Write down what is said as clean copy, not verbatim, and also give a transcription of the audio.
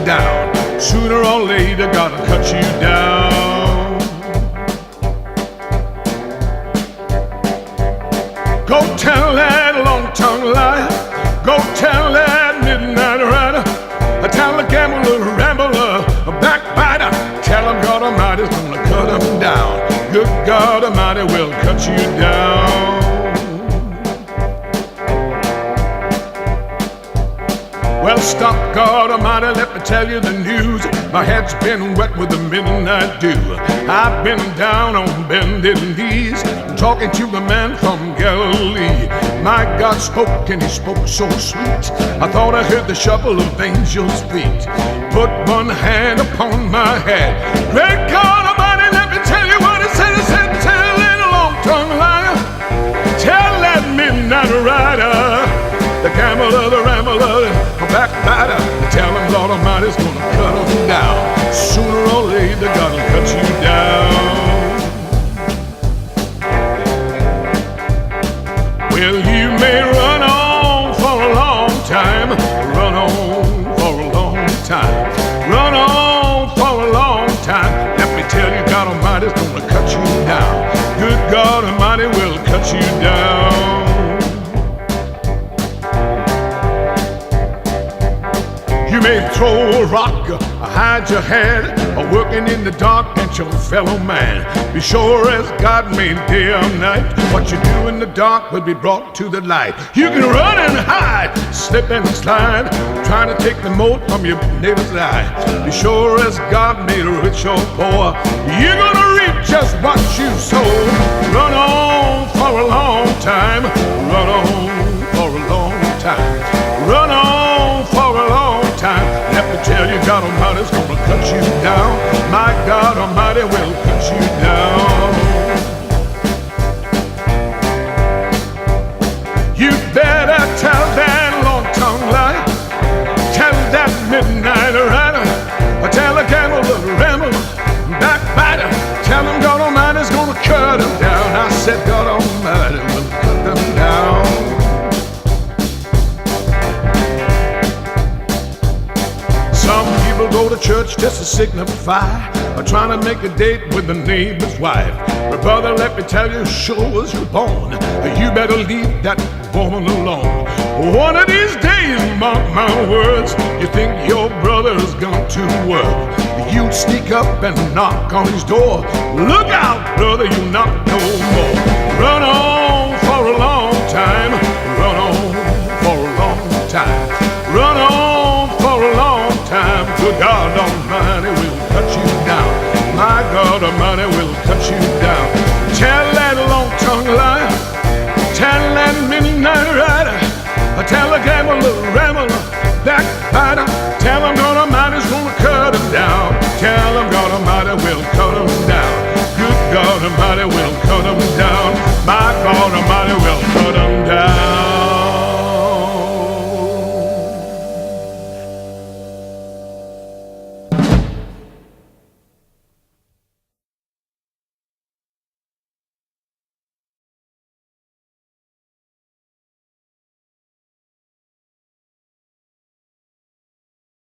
down. Sooner or later, gotta cut you down. Go tell that long-tongued liar. Go tell that midnight rider. Tell the gambler, rambler, a backbiter. Tell him God Almighty's gonna cut him down. Good God Almighty will cut you down. Well, stop, God Almighty, let me tell you the news. My head's been wet with the midnight dew. I've been down on bended knees, talking to the man from Galilee. My God spoke and he spoke so sweet. I thought I heard the shuffle of angels' feet. Put one hand upon my head. Great God Almighty, let me tell you what he said. He said, tell that long-tongued liar, tell that midnight rider, the gambler, the rambler, the backbiter, tell him Lord Almighty's gonna cut him down. Sooner or later, gotta cut you down. Well, you may run on for a long time, run on for a long time, run on for a long time. Let me tell you, God Almighty's gonna cut you down. Good God Almighty will cut you down. You may throw a rock, hide your head, or working in the dark at your fellow man. Be sure as God made day or night, what you do in the dark will be brought to the light. You can run and hide, slip and slide, trying to take the mote from your neighbor's eye. Be sure as God made rich or poor, you're gonna reap just what you sow. Run on for a long time, run on for a long time, run on for a long time. Let me tell you, God Almighty's gonna cut you down. My God Almighty will cut you down. You better tell that long-tongued liar, tell that midnight rider, tell the gambler, the rambler, backbiter, tell him God Almighty's gonna cut him down. I said God Almighty will cut them down. Some people go to church just to signify, or trying to make a date with the neighbor's wife. But brother, let me tell you, sure as you're born, you better leave that woman alone. One of these days, mark my words, you think your brother's gone to work, you'd sneak up and knock on his door. Look out, brother, you not no more. Run on for a long time, run on for a long time, run on for a long time. Good God Almighty will cut you down. My God Almighty will cut you down. Tell that long-tongued liar,